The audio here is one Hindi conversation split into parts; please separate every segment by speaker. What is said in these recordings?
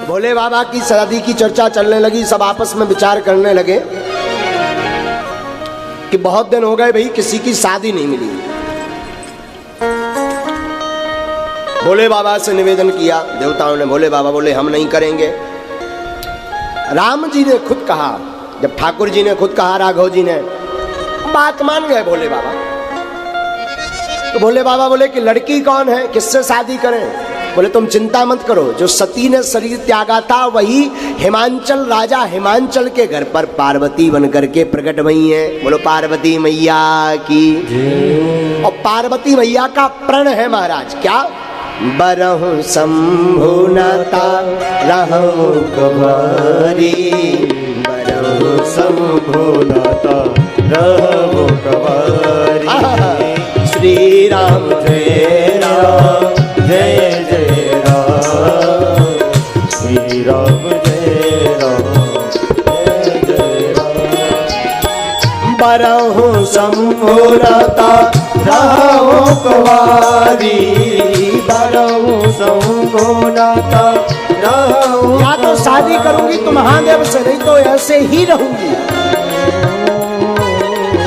Speaker 1: भोले बाबा की शादी की चर्चा चलने लगी। सब आपस में विचार करने लगे कि बहुत दिन हो गए भाई किसी की शादी नहीं मिली। भोले बाबा से निवेदन किया देवताओं ने। भोले बाबा बोले हम नहीं करेंगे। राम जी ने खुद कहा, जब ठाकुर जी ने खुद कहा, राघव जी ने, बात मान गए भोले बाबा। तो भोले बाबा बोले कि लड़की कौन है, किससे शादी करें? बोले तुम चिंता मत करो, जो सती ने शरीर त्यागा था वही हिमांचल राजा हिमांचल के घर पर पार्वती बन करके प्रकट हुई है। बोलो पार्वती मैया की। और पार्वती मैया का प्रण है महाराज क्या? बरहु शंभुनाता रहु कुमारी, बरहु शंभुनाता रहु कुमारी। श्री राम जय राम जय जय राम, श्री राम जय राम जय जय राम। बरहु शंभुनाता रहु कुमारी, बरहु शंभुनाता रहु। या तो शादी करूंगी तो महादेव से, नहीं तो ऐसे ही रहूंगी,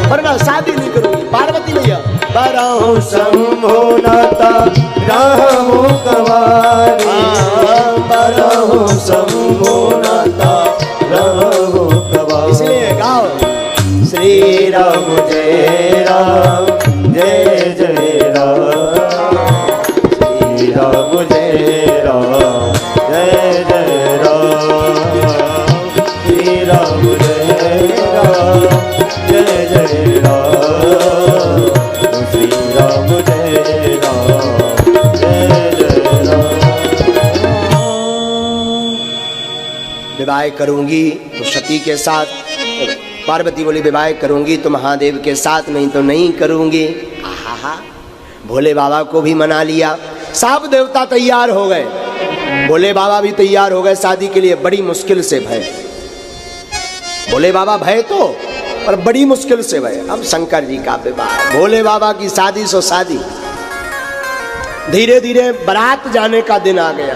Speaker 1: वरना शादी नहीं करूंगी। पार्वती मैया बरहु शंभुनाता रहु कुमारी, बरहु शंभुनाता रहु कुमारी। इसलिए गाओ श्री राम जय राम जय जय राम, श्री राम जय राम जय जय राम, श्री राम जय राम जय जय राम, श्री राम जय राम जय जय राम। विवाह करूंगी तो सती के साथ, पार्वती बोली विवाह करूंगी तो महादेव के साथ, नहीं तो नहीं करूंगी। आहा, भोले बाबा को भी मना लिया। सब देवता तैयार हो गए, भोले बाबा भी तैयार हो गए शादी के लिए। बड़ी मुश्किल से भय, भोले बाबा भय तो, पर बड़ी मुश्किल से भय। अब शंकर जी का विवाह, भोले बाबा की शादी सो शादी। धीरे धीरे बारात जाने का दिन आ गया।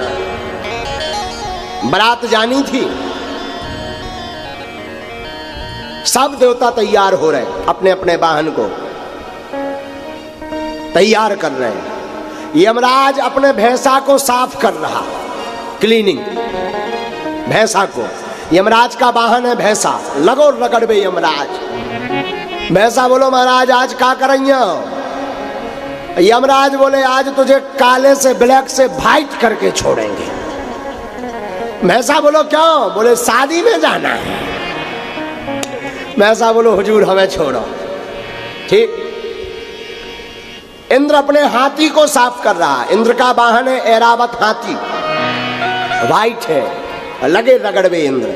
Speaker 1: बारात जानी थी, सब देवता तैयार हो रहे, अपने अपने वाहन को तैयार कर रहे हैं। यमराज अपने भैंसा को साफ कर रहा, क्लीनिंग भैंसा को। यमराज का वाहन है भैंसा, लगो रगड़ बे यमराज। भैंसा बोलो महाराज आज क्या करेंगे? यमराज बोले आज तुझे काले से ब्लैक से व्हाइट करके छोड़ेंगे। भैंसा बोलो क्यों? बोले शादी में जाना है। भैंसा बोलो हुजूर हमें छोड़ो। ठीक। इंद्र अपने हाथी को साफ कर रहा। इंद्र का वाहन है ऐरावत हाथी, व्हाइट है, लगे रगड़वे इंद्र।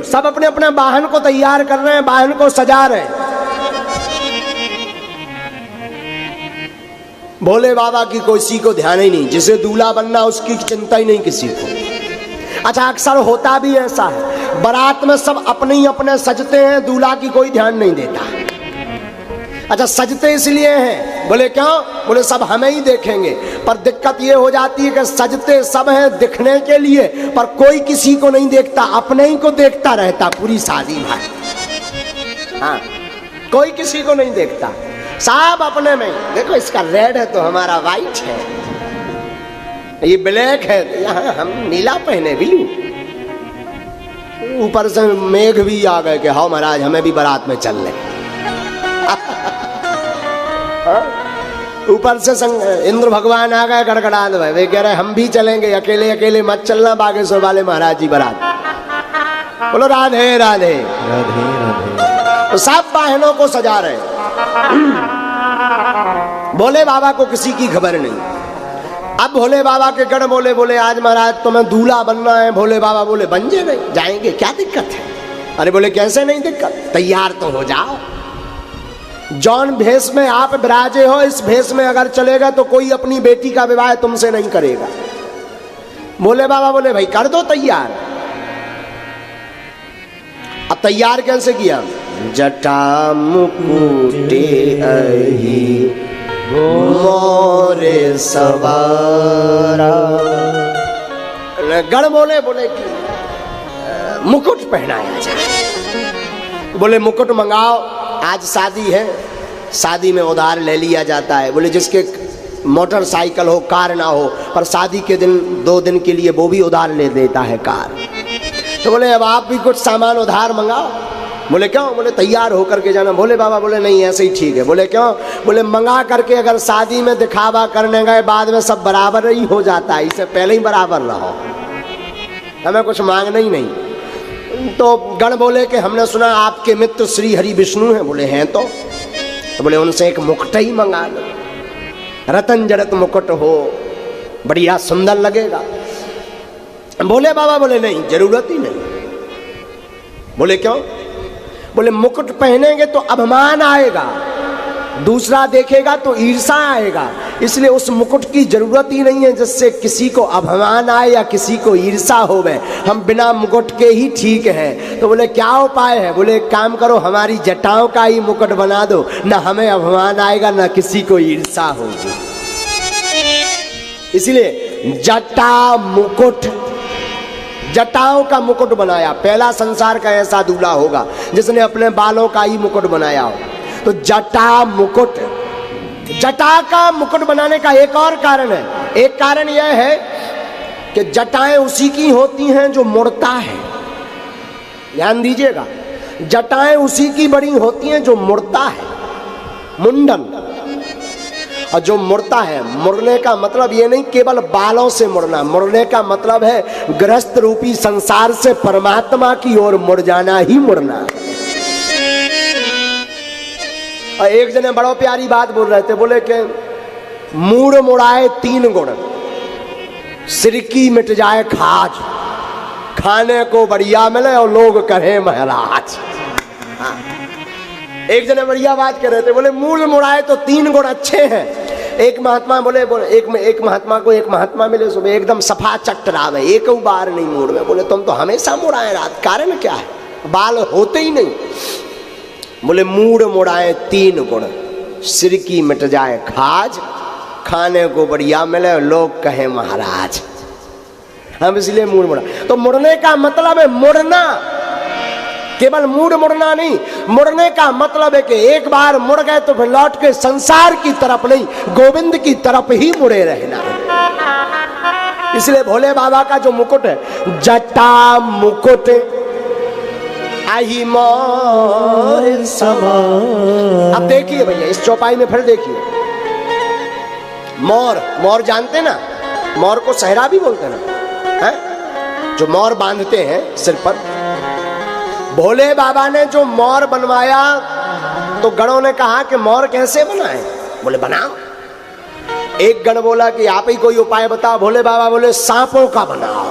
Speaker 1: सब अपने अपने वाहन को तैयार कर रहे हैं, वाहन को सजा रहे हैं। भोले बाबा की किसी को ध्यान ही नहीं, जिसे दूल्हा बनना उसकी चिंता ही नहीं किसी को। अच्छा अक्सर होता भी ऐसा है, बारात में सब अपने ही अपने सजते हैं, दूल्हा की कोई ध्यान नहीं देता। अच्छा सजते इसलिए हैं, बोले क्यों? बोले सब हमें ही देखेंगे। पर दिक्कत ये हो जाती है कि सजते सब हैं दिखने के लिए, पर कोई किसी को नहीं देखता, अपने ही को देखता रहता पूरी शादी भर। हाँ, कोई किसी को नहीं देखता, सब अपने में। देखो इसका रेड है तो हमारा व्हाइट है, ये ब्लैक है तो यहाँ हम नीला पहने ब्लू। ऊपर से मेघ भी आ गए कि हाँ महाराज हमें भी बारात में चल ले। ऊपर से इंद्र भगवान आ गए गड़गड़ा दे, वे कह रहे हम भी चलेंगे, अकेले अकेले मत चलना बागेश्वर वाले महाराज जी बारात। बोलो राधे राधे राधे राधे। तो सब वाहनों को सजा रहे। भोले बाबा को किसी की खबर नहीं। अब भोले बाबा के गण बोले, बोले आज महाराज तुम्हें दूल्हा बनना है। भोले बाबा बोले बन जाएंगे, क्या दिक्कत है? अरे बोले कैसे नहीं दिक्कत, तैयार तो हो जाओ। जौन भेष में आप विराजे हो, इस भेष में अगर चलेगा तो कोई अपनी बेटी का विवाह तुमसे नहीं करेगा। भोले बाबा बोले भाई कर दो तैयार। अब तैयार कैसे किया? जटा मुकुटे अहि मोरे सवार, गण बोले कि मुकुट पहनाया जाए। बोले मुकुट मंगाओ, आज शादी है, शादी में उधार ले लिया जाता है। बोले जिसके मोटरसाइकिल हो, कार ना हो, पर शादी के दिन 2 दिन के लिए वो भी उधार ले देता है कार। तो बोले अब आप भी कुछ सामान उधार मंगाओ। बोले क्यों? बोले तैयार होकर के जाना। भोले बाबा बोले नहीं ऐसे ही ठीक है। बोले क्यों? बोले मंगा करके अगर शादी में दिखावा करने गए बाद में सब बराबर ही हो जाता है, इससे पहले ही बराबर रहो, हमें कुछ मांगना ही नहीं। तो गण बोले कि हमने सुना आपके मित्र श्री हरि विष्णु हैं। बोले हैं तो बोले उनसे एक मुकुट ही मंगा लो, रतन जड़त मुकुट हो, बढ़िया सुंदर लगेगा। भोले बाबा बोले नहीं, जरूरत ही नहीं। बोले क्यों? बोले मुकुट पहनेंगे तो अभिमान आएगा, दूसरा देखेगा तो ईर्षा आएगा, इसलिए उस मुकुट की जरूरत ही नहीं है जिससे किसी को अभिमान आए या किसी को ईर्षा होवे। हम बिना मुकुट के ही ठीक हैं। तो बोले क्या उपाय है? बोले एक काम करो, हमारी जटाओं का ही मुकुट बना दो, ना हमें अभिमान आएगा ना किसी को ईर्षा होगी। इसलिए जटा मुकुट, जटाओं का मुकुट बनाया। पहला संसार का ऐसा दूल्हा होगा जिसने अपने बालों का ही मुकुट बनाया हो। तो जटा मुकुट, जटा का मुकुट बनाने का एक और कारण है। एक कारण यह है कि जटाएं उसी की होती हैं जो मुड़ता है। ध्यान दीजिएगा, जटाएं उसी की बड़ी होती हैं जो मुड़ता है, मुंडन। और जो मुड़ता है, मुड़ने का मतलब ये नहीं केवल बालों से मुड़ना, मुड़ने का मतलब है गृहस्थ रूपी संसार से परमात्मा की ओर मुड़ जाना ही मुड़ना। और एक जने बड़ो प्यारी बात बोल रहे थे, बोले कि मूड मुड़ाए 3 गुण, सिर की मिट जाए खाज, खाने को बढ़िया मिले और लोग कहें महाराज। हाँ। एक जने बढ़िया बात कर रहे थे, बोले मूल मुड़ाए तो 3 गुण अच्छे हैं। एक महात्मा बोले एक महात्मा को एक महात्मा मिले सुबह एकदम सफा चटरावे, एक बार नहीं मूड में। बोले तुम तो हमेशा मुड़ाए रात, कारण क्या है? बाल होते ही नहीं। बोले मूड मुड़ाए 3 गुण, सिर की मिट जाए खाज, खाने को बढ़िया मिले लोग कहे महाराज। हम इसलिए मूड मुड़ा। तो मुड़ने का मतलब है मुड़ना, केवल मूड मुड़ना नहीं। मुड़ने का मतलब है कि एक बार मुड़ गए तो फिर लौट के संसार की तरफ नहीं, गोविंद की तरफ ही मुड़े रहना। इसलिए भोले बाबा का जो मुकुट है, जटा मुकुट आई मोर समा। अब देखिए भैया इस चौपाई में फिर देखिए, मोर, मोर जानते ना, मोर को सहरा भी बोलते ना, है? जो मोर बांधते हैं सिर पर। भोले बाबा ने जो मोर बनवाया तो गणों ने कहा कि मोर कैसे बनाए? बोले बनाओ। एक गण बोला कि आप ही कोई उपाय बताओ। भोले बाबा बोले सांपों का बनाओ।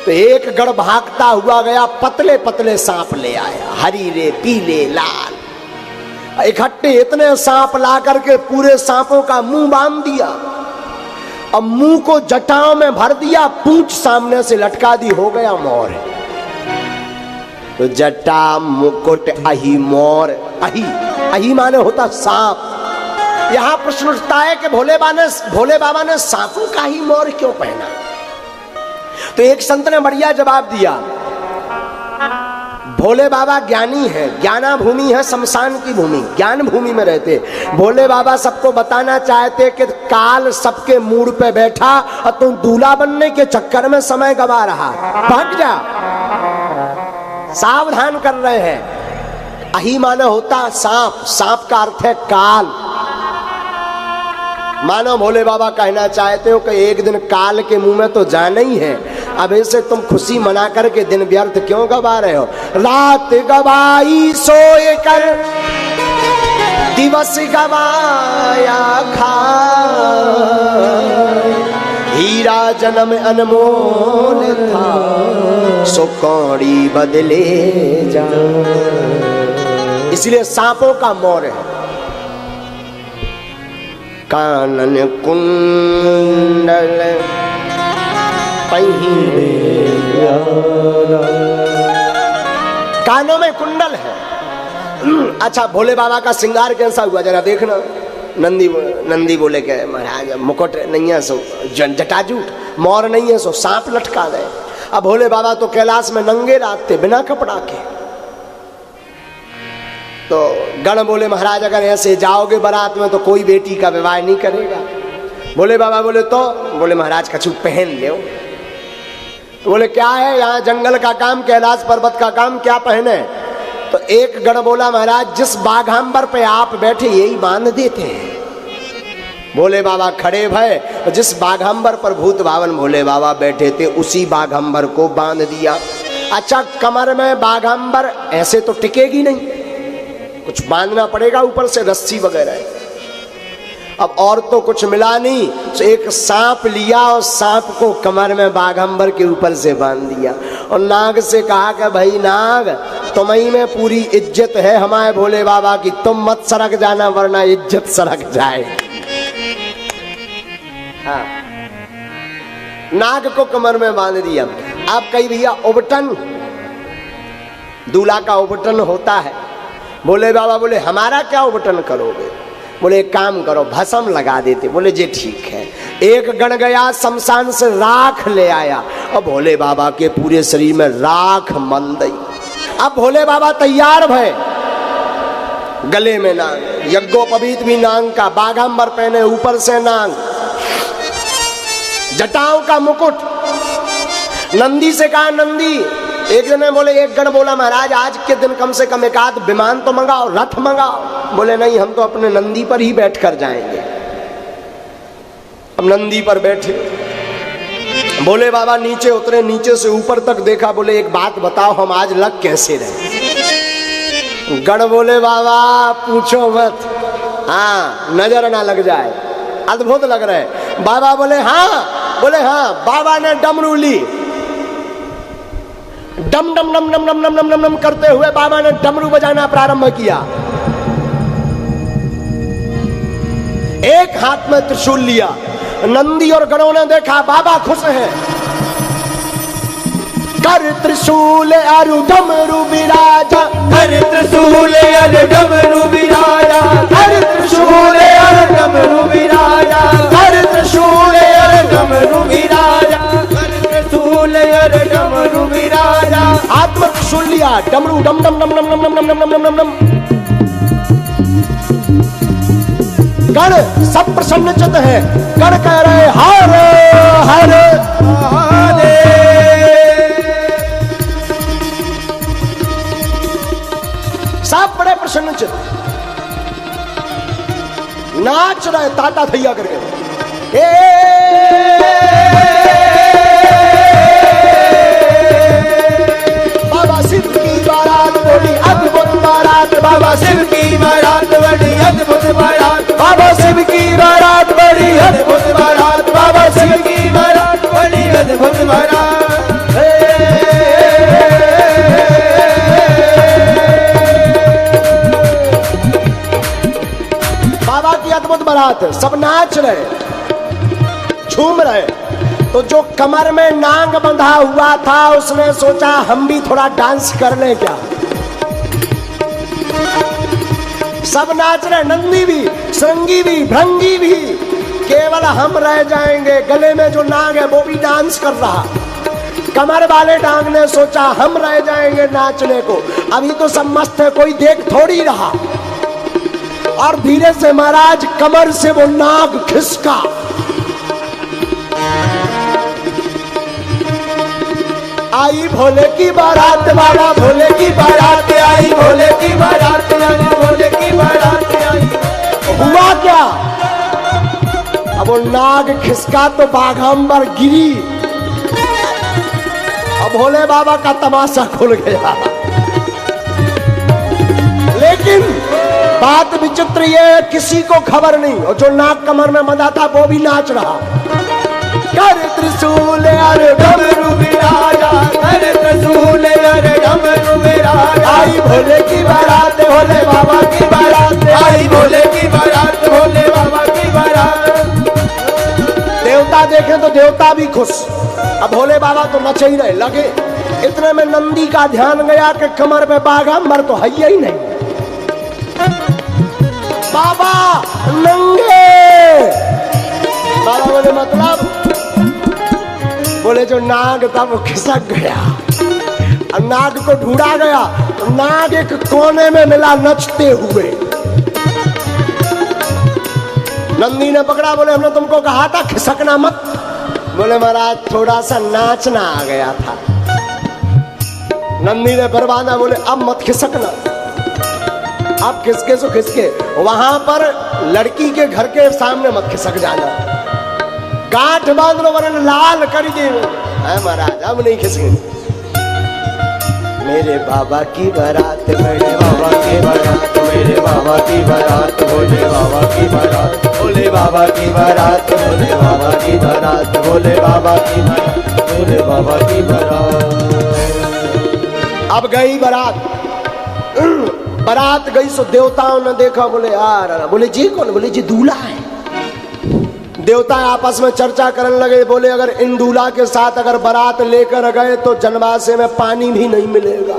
Speaker 1: तो एक गण भागता हुआ गया, पतले पतले सांप ले आया, हरीरे पीले लाल, इकट्ठे इतने सांप ला करके पूरे सांपों का मुंह बांध दिया। अब मुंह को जटाओं में भर दिया, पूंछ सामने से लटका दी, हो गया मोर। तो जटा मुकुट अहि मोर, अहि अहि माने होता सांप। यहां प्रश्न उठता है कि भोले बाबा ने सांपों का ही मोर क्यों पहना? तो एक संत ने बढ़िया जवाब दिया, भोले बाबा ज्ञानी है, ज्ञाना भूमि है शमशान की भूमि, ज्ञान भूमि में रहते। भोले बाबा सबको बताना चाहते कि काल सबके मूड पे बैठा और तुम दूल्हा बनने के चक्कर में समय गवा रहा, भाग जा, सावधान कर रहे हैं। अहि माने होता सांप, सांप का अर्थ है काल। मानो भोले बाबा कहना चाहते हो कि एक दिन काल के मुंह में तो जाना ही है, अब ऐसे तुम खुशी मना करके दिन व्यर्थ क्यों गवा रहे हो? रात गवाई सोए कर दिवस गवाया खा, हीरा जन्म अनमोल था सो कौड़ी बदले जा। इसलिए सांपों का मोर है। कानन कुंडल पहिरे, कानों में कुंडल है। अच्छा भोले बाबा का श्रृंगार कैसा हुआ जरा देखना। नंदी बोले के महाराज मुकुट नहीं है, सो जटाजूट मोर नहीं है सो सांप लटका दे। अब भोले बाबा तो कैलाश में नंगे रात बिना कपड़ा के। तो गण बोले महाराज अगर ऐसे जाओगे बारात में तो कोई बेटी का विवाह नहीं करेगा। बोले बाबा बोले तो बोले महाराज कछु पहन ले। तो बोले क्या है यहाँ जंगल का काम कैलाश पर्वत का काम, क्या पहने? तो एक गण बोला महाराज जिस बाघांबर पे आप बैठे यही बांध देते हैं। भोले बाबा खड़े भय, तो जिस बाघांबर पर भूत भावन भोले बाबा बैठे थे उसी बाघांबर को बांध दिया। अच्छा कमर में बाघांबर ऐसे तो टिकेगी नहीं, कुछ बांधना पड़ेगा ऊपर से रस्सी वगैरह। अब और तो कुछ मिला नहीं, तो एक सांप लिया और सांप को कमर में बाघांबर के ऊपर से बांध दिया और नाग से कहा कि भाई नाग तुम्हीं में पूरी इज्जत है हमारे भोले बाबा की, तुम मत सरक जाना वरना इज्जत सरक जाए। हाँ। नाग को कमर में बांध दिया। आप कही भैया उबटन, दूल्हा का उबटन होता है। भोले बाबा बोले हमारा क्या उबटन करोगे? बोले एक काम करो भस्म लगा देते। बोले जी ठीक है। एक गण गया शमशान से राख ले आया और भोले बाबा के पूरे शरीर में राख मल दी। अब भोले बाबा तैयार भय, गले में नाग, यज्ञोपवीत भी नाग का, बाघांबर पहने ऊपर से नाग, जटाओं का मुकुट। नंदी से कहा नंदी, एक जने बोले एक गण बोला महाराज आज के दिन कम से कम एक आध विमान तो मंगाओ, रथ मंगाओ। बोले नहीं हम तो अपने नंदी पर ही बैठ कर जाएंगे। अब नंदी पर बैठे, भोले बाबा नीचे उतरे, नीचे से ऊपर तक देखा। बोले एक बात बताओ हम आज लग कैसे रहे? गण बोले बाबा पूछो मत, हाँ नजर ना लग जाए, अद्भुत लग रहे। बाबा बोले हाँ, बोले हाँ। बाबा ने डमरू ली, डम डम डम डम डम डम डम डम डम करते हुए बाबा ने डमरू बजाना प्रारंभ किया। एक हाथ में त्रिशूल लिया। नंदी और गणों ने देखा बाबा खुश हैं। कर त्रिशूल अरु डमरू विराजा,
Speaker 2: कर त्रिशूल अरु डमरू विराजा, कर त्रिशूल अरु डमरू विराजा, कर त्रिशूल अरु डमरू विराजा, कर त्रिशूल अरु डमरू विराजा।
Speaker 1: हाथ में त्रिशूल लिया, डमरू डम डम डम डम डम डम डम डम डम डम डम। गण सब प्रसन्नचित्त है। गण कह रहे हरे हरे हरे। सब बड़े प्रसन्नचित्त नाच रहे ताता थैया करके। बाबा शिव की बारात बड़ी अद्भुत बारात, बाबा शिव की बारात बड़ी अद्भुत बारात, बाबा शिव की बारात बड़ी अद्भुत बारात, बाबा शिव की बारात बड़ी अद्भुत बारात। बाबा की अद्भुत बारात, सब नाच रहे, झूम रहे। तो जो कमर में नांग बंधा हुआ था उसने सोचा हम भी थोड़ा डांस कर लें क्या। सब नाच रहे, नंदी भी, श्रृंगी भी, भृंगी भी, केवल हम रह जाएंगे। गले में जो नाग है वो भी डांस कर रहा। कमर वाले नाग ने सोचा हम रह जाएंगे नाचने को, अभी तो सब मस्त है कोई देख थोड़ी रहा। और धीरे से महाराज कमर से वो नाग खिसका। आई भोले की बारात, बाबा भोले की बारात आई, भोले की बारात आई, भोले की बारात आई। हुआ क्या? अब वो नाग खिसका तो बाघांबर गिरी। अब भोले बाबा का तमाशा खुल गया। लेकिन बात विचित्र ये किसी को खबर नहीं, और जो नाग कमर में बंधा था वो भी नाच रहा। कर त्रिशूल अरे डमरू विराजा, कर त्रिशूल अरे डमरू विराजा। आई भोले की बारात, भोले बाबा की बारात, आई भोले की बारात, भोले बाबा की बारात। देवता देखे तो देवता भी खुश। अब भोले बाबा तो नच ही रहे लगे। इतने में नंदी का ध्यान गया कि कमर पे बाघांबर तो है ही नहीं। बाबा नंगे। बाबा बोले मतलब बोले जो नाग था वो खिसक गया और नाग को ढूंढा गया तो नाग एक कोने में मिला नचते हुए। नंदी ने पकड़ा, बोले हमने तुमको कहा था खिसकना मत। बोले महाराज थोड़ा सा नाचना आ गया था। नंदी ने फिर बांधा, बोले अब मत खिसकना। अब खिसके सो खिसके, वहां पर लड़की के घर के सामने मत खिसक जाना। गांठ बांध लो वरन लाल कर दे। महाराज अब नहीं खिसकेंगे। मेरे बाबा की बारात, मेरे बाबा की बारात, मेरे बाबा की बारात, भोले बाबा की बारात, भोले बाबा की बारात, भोले बाबा की बारात, भोले बाबा की बारात, भोले बाबा की बारात। अब गई बारात, बारात गई सो देवताओं ने देखा, बोले यार, बोले जी कौन? बोले जी दूल्हा है। देवता आपस में चर्चा करने लगे, बोले अगर इन दूल्हा के साथ अगर बारात लेकर गए तो जनवासे में पानी भी नहीं मिलेगा।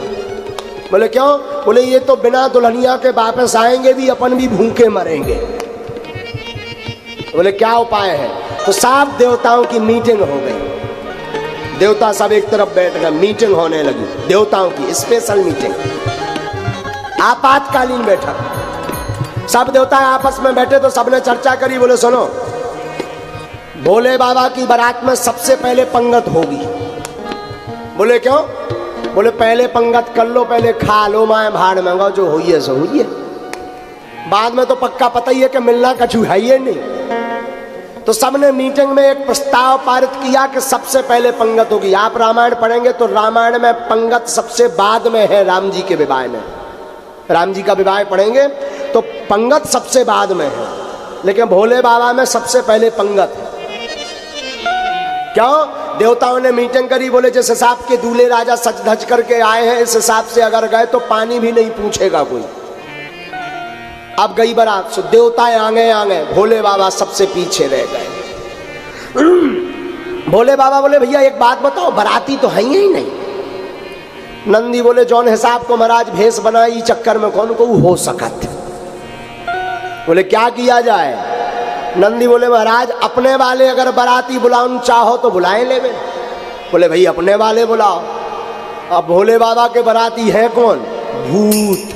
Speaker 1: बोले क्यों? बोले ये तो बिना दुल्हनिया के वापस आएंगे भी, अपन भी भूखे मरेंगे। बोले क्या उपाय है? तो सब देवताओं की मीटिंग हो गई। देवता सब एक तरफ बैठ गए, मीटिंग होने लगी देवताओं की, स्पेशल मीटिंग, आपातकालीन बैठक। सब देवता आपस में बैठे तो सबने चर्चा करी। बोले सुनो, भोले बाबा की बारात में सबसे पहले पंगत होगी। बोले क्यों? बोले पहले पंगत कर लो, पहले खा लो, माए भाड़ में जो हुई है सो हुई है, बाद में तो पक्का पता ही है कि मिलना कछु है ही नहीं। तो सबने मीटिंग में एक प्रस्ताव पारित किया कि सबसे पहले पंगत होगी। आप रामायण पढ़ेंगे तो रामायण में पंगत सबसे बाद में है, राम जी के विवाह में। राम जी का विवाह पढ़ेंगे तो पंगत सबसे बाद में है, लेकिन भोले बाबा में सबसे पहले पंगत है। क्यों? देवताओं ने मीटिंग करी, बोले जिस हिसाब के दूल्हे राजा सज धज करके आए हैं, इस हिसाब से अगर गए तो पानी भी नहीं पूछेगा कोई। अब गई बारात, सो देवता आगे आगे, भोले बाबा सबसे पीछे रह गए। भोले बाबा बोले भैया एक बात बताओ, बाराती तो है ही नहीं। नंदी बोले जौन हिसाब को महाराज भेष बनाई चक्कर में कौन को हो सकत। बोले क्या किया जाए? नंदी बोले महाराज अपने वाले अगर बाराती बुलाऊं चाहो तो बुलाए ले। बोले भाई अपने वाले बुलाओ। अब भोले बाबा के बाराती है कौन? भूत,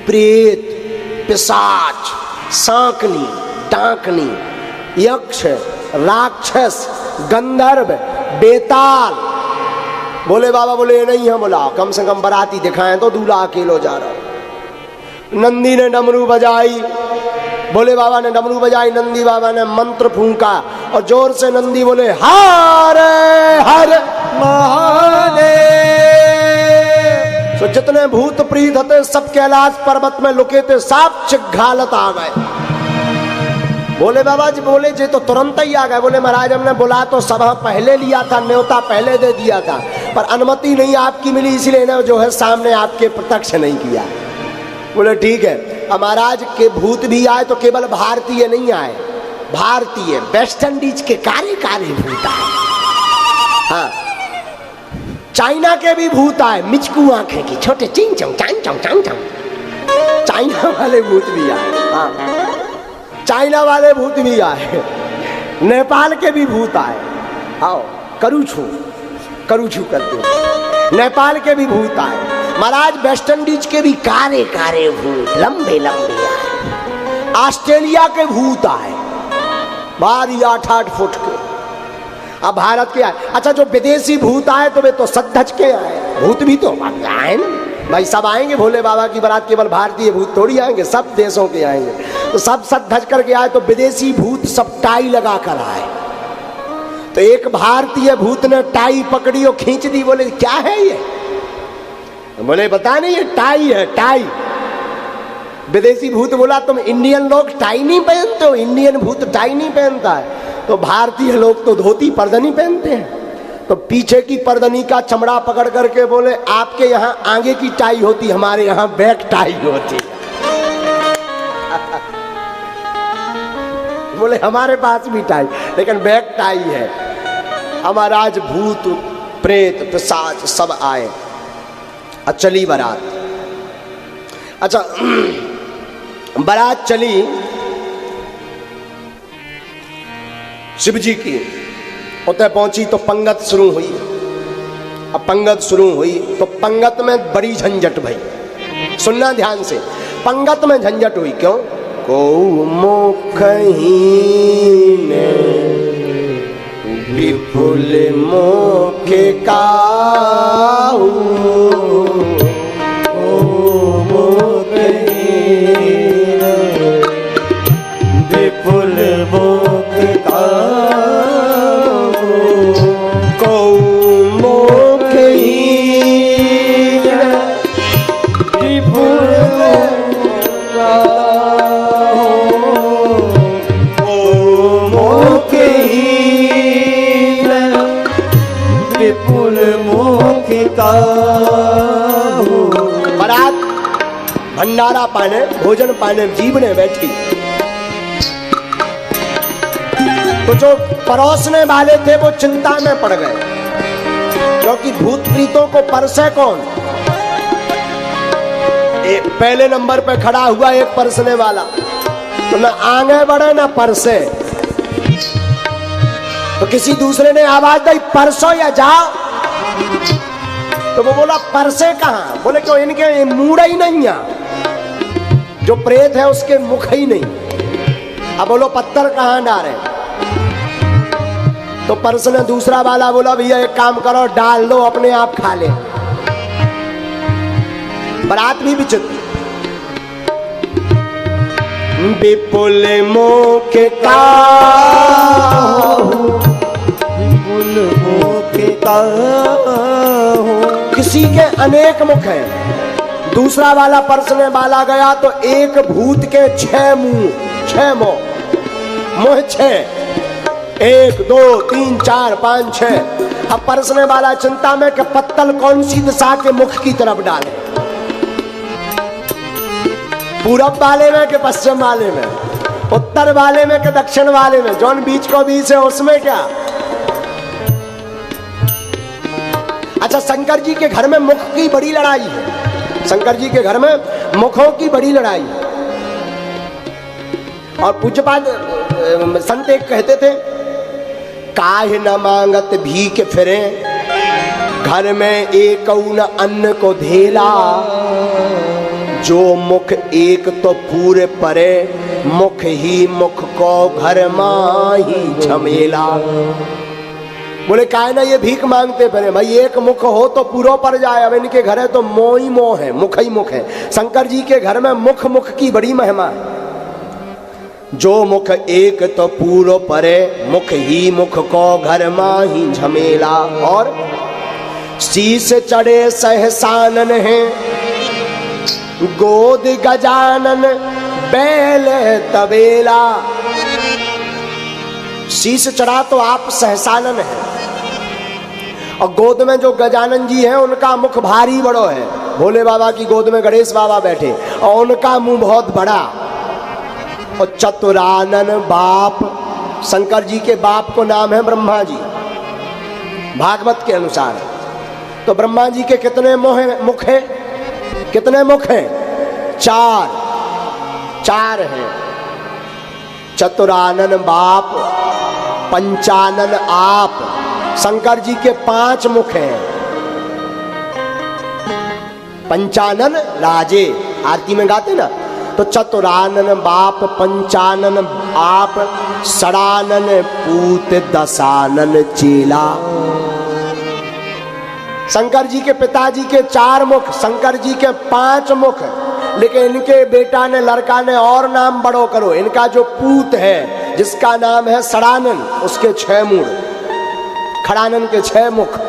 Speaker 1: प्रेत, पिशाच, सांकनी, डाकनी, यक्ष, राक्षस, गंधर्व, बेताल। भोले बाबा बोले नहीं है, बुलाओ, कम से कम बाराती दिखाएं तो दूल्हा अकेलो जा रहा। नंदी ने डमरू बजाई, भोले बाबा ने डमरू बजाई, नंदी बाबा ने मंत्र फूंका और जोर से नंदी बोले हर हर महादेव। तो जितने भूत प्रीत थे सब कैलाश पर्वत में लुके थे, सब चिघालत आ गए। भोले बाबा जी बोले जी तो तुरंत ही आ गए। बोले महाराज हमने बुला तो सभा पहले लिया था, न्योता पहले दे दिया था, पर अनुमति नहीं आपकी मिली, इसलिए ना जो है सामने आपके प्रत्यक्ष नहीं किया। बोले ठीक है। अब महाराज के भूत भी आए तो केवल भारतीय नहीं आए, भारतीय वेस्ट इंडीज के काले काले भूत आए। हाँ, चाइना के भी भूत आए, मिचकू आंखें की, छोटे चिंग चौं चांग चौं चांग चौं, चाइना वाले भूत भी आए। हाँ, चाइना वाले भूत भी आए, नेपाल के भी भूत आए। आओ करू छू करते, नेपाल के भी भूत आए। महाराज वेस्ट इंडीज के भी कारे कारे भूत, लंबे लंबे आए। ऑस्ट्रेलिया के भूत आए, भारी 8-8 फुट के। अब भारत के आए। अच्छा जो विदेशी भूत आए तो वे तो सच के आए, भूत भी तो आए भाई, सब आएंगे भोले बाबा की बारात, केवल भारतीय भूत थोड़ी आएंगे, सब देशों के आएंगे। तो सब सच धज करके आए तो विदेशी भूत सब टाई लगा कर आए। तो एक भारतीय भूत ने टाई पकड़ी और खींच दी। बोले क्या है ये? बोले पता नहीं, ये टाई है, टाई। विदेशी भूत बोला तुम इंडियन लोग टाई नहीं पहनते हो, इंडियन भूत टाई नहीं पहनता है। तो भारतीय लोग तो धोती पर्दनी पहनते हैं। तो पीछे की पर्दनी का चमड़ा पकड़ करके बोले आपके यहाँ आगे की टाई होती, हमारे यहाँ बैक टाई होती। बोले हमारे पास भी टाई, लेकिन बैक टाई है। हमारा आज भूत प्रेत पिशाच सब आए। चली बारात। अच्छा बारात चली शिव जी की, उतने पहुंची तो पंगत शुरू हुई। अब पंगत शुरू हुई तो पंगत में बड़ी झंझट भई। सुनना ध्यान से, पंगत में झंझट हुई। क्यों? को मुखहीन विपुल मुख काहू, को मुखहीन विपुल मुख काहू, को मुखहीन विपुल बारात भंडारा पाने, भोजन पाने जीवने बैठी तो जो परोसने वाले थे वो चिंता में पड़ गए, क्योंकि भूत प्रीतों को परसे कौन? पहले नंबर पे खड़ा हुआ एक परसने वाला, तो न आगे बढ़े न परसे। तो किसी दूसरे ने आवाज दी, परसो या जाओ। तो वो बोला परसे कहां? बोले क्यों? इनके मूड ही नहीं है, जो प्रेत है उसके मुख ही नहीं। अब बोलो पत्थर कहां डाले? तो परस ने दूसरा वाला बोला भैया एक काम करो, डाल दो, अपने आप खा ले। बारात भी विचित्र। विपुल मुख काहू, विपुल मुख काहू। किसी के अनेक मुख हैं। दूसरा वाला परसने वाला गया तो एक भूत के 6 मुंह, 6 मुंह 6, 1 2 3 4 5 6। अब परसने वाला चिंता में कि पत्तल कौन सी दिशा के मुख की तरफ डाले, पूरब वाले में कि पश्चिम वाले में, उत्तर वाले में कि दक्षिण वाले में, जौन बीच को बीच है उसमें क्या। अच्छा, शंकर जी के घर में मुख की बड़ी लड़ाई है। शंकर जी के घर में मुखों की बड़ी लड़ाई है। और पूज्यपाद संत एक कहते थे, काहे न मांगत भीख फिरे, घर में एक न अन्न को धेला, जो मुख एक तो पूरे परे, मुख ही मुख को घर माही झमेला। बोले काहे ना ये भीख मांगते फिरे, भाई एक मुख हो तो पूरा पर जाए। अब इनके घर है तो मोह ही मोह है, मुख ही मुख है। शंकर जी के घर में मुख मुख की बड़ी महिमा है। जो मुख एक तो पूरो परे, मुख ही मुख को घर माही झमेला। और शीश चढ़े सहसानन है, गोद गजानन बैल तबेला। शीश चढ़ा तो आप सहसानन है, और गोद में जो गजानन जी हैं उनका मुख भारी बड़ो है। भोले बाबा की गोद में गणेश बाबा बैठे और उनका मुंह बहुत बड़ा। और चतुरानन बाप, शंकर जी के बाप को नाम है ब्रह्मा जी, भागवत के अनुसार। तो ब्रह्मा जी के कितने मुख हैं? कितने मुख हैं? 4 हैं। चतुरानन बाप, पंचानन आप। शंकर जी के 5 मुख हैं। पंचानन राजे, आरती में गाते ना, तो चतुरानन बाप, पंचानन आप, षडानन पूत, दशानन चेला। शंकर जी के पिताजी के 4 मुख, शंकर जी के 5 मुख। लेकिन इनके बेटा ने, लड़का ने और नाम बड़ो करो। इनका जो पूत है जिसका नाम है षडानन, उसके 6 मुंह, खड़ानन के 6 मुख।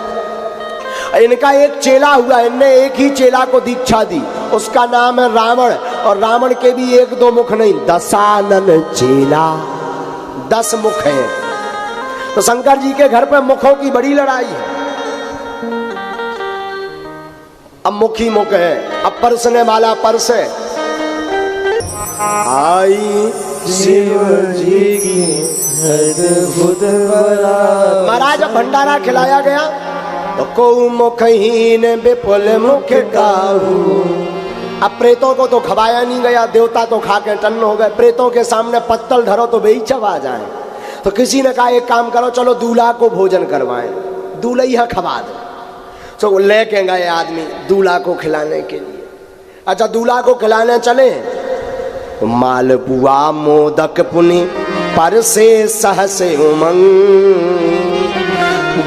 Speaker 1: इनका एक चेला हुआ, इनने एक ही चेला को दीक्षा दी, उसका नाम है रावण। और रावण के भी 1-2 मुख नहीं, दशानन चेला, 10 मुख हैं। तो शंकर जी के घर पे मुखों की बड़ी लड़ाई है। अब मुख ही मुख है। अब परसने वाला परसे। आई शिव जी की अद्भुत बरात। महाराज अब भंडारा खिलाया गया तो को मुखहीन विपुल मुख काहू। अब प्रेतों को तो खवाया नहीं गया, देवता तो खा के टन्न हो गए। प्रेतों के सामने पत्तल धरो तो वे ही चबा जाए। तो तो किसी ने कहा एक काम करो, चलो दूल्हा को भोजन करवाएं, दूल्हा खवा दे। तो लेके गए आदमी दूल्हा को खिलाने के लिए। अच्छा दूल्हा को खिलाने चले, तो मालपुआ मोदक पुनि पर से सहसे उमंग,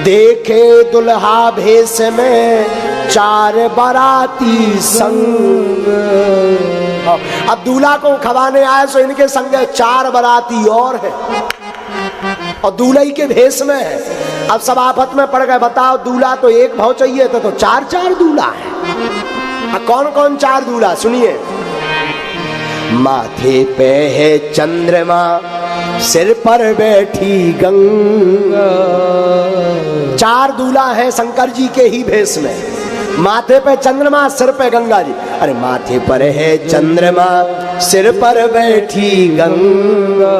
Speaker 1: देखे दुल्हा भेष में 4 बाराती संग। अब दूल्हा को खवाने आए तो इनके संग 4 बाराती और है और दूल्हे के भेष में है। अब सब आफत में पड़ गए, बताओ दूल्हा तो एक भाव चाहिए था, तो 4 दूल्हा है। कौन कौन 4 दूल्हा सुनिए। माथे पे है चंद्रमा, सिर पर बैठी गंगा। 4 दूल्हा है शंकर जी के ही भेष में, माथे पे चंद्रमा, सिर पे गंगा जी। अरे माथे पर है चंद्रमा, सिर पर बैठी गंगा,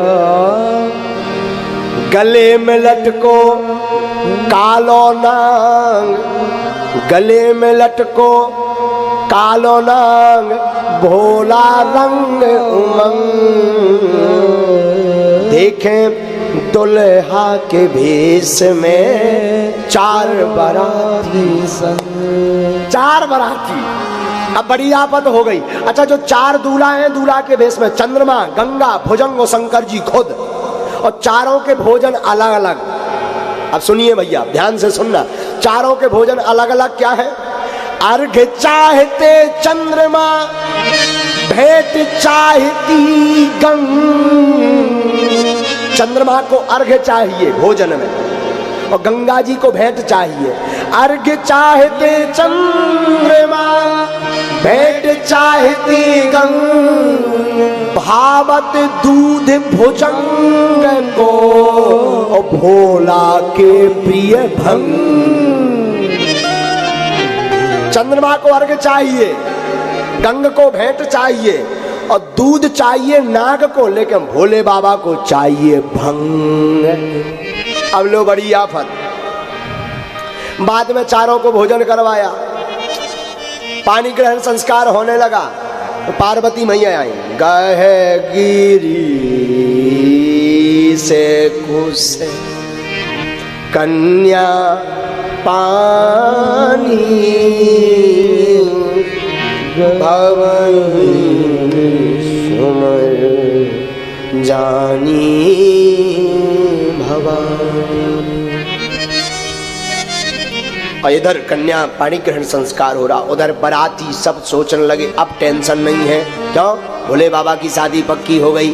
Speaker 1: गले में लटको कालो नांग, गले में लटको कालो नांग, भोला रंग उमंग, देखें दुल्हा के भेष में 4 बाराती संग। 4 बाराती। अब बड़ी आफत हो गई। अच्छा जो 4 दूल्हा हैं, दूल्हा के भेष में चंद्रमा, गंगा, भुजंग और शंकर जी खुद, और चारों के भोजन अलग अलग। अब सुनिए भैया ध्यान से सुनना, चारों के भोजन अलग अलग क्या है। अर्घ चाहते चंद्रमा, भेंट चाहती गंगा। चंद्रमा को अर्घ चाहिए भोजन में और गंगा जी को भेंट चाहिए। अर्घ चाहते चंद्रमा, भेंट चाहती गंगा, भावत दूध भुजंग को, और भोला के प्रिय भंग। चंद्रमा को अर्घ चाहिए, गंग को भेंट चाहिए और दूध चाहिए नाग को, लेकिन भोले बाबा को चाहिए भंग। अब लो बड़ी आफत। बाद में चारों को भोजन करवाया, पानी ग्रहण संस्कार होने लगा, तो पार्वती मैया आई। गहे गिरी से कुछ कन्या पानी, भवन सुमर जानी भवानी। और इधर कन्या पाणी ग्रहण संस्कार हो रहा, उधर बाराती सब सोचने लगे अब टेंशन नहीं है। क्यों? भोले बाबा की शादी पक्की हो गई।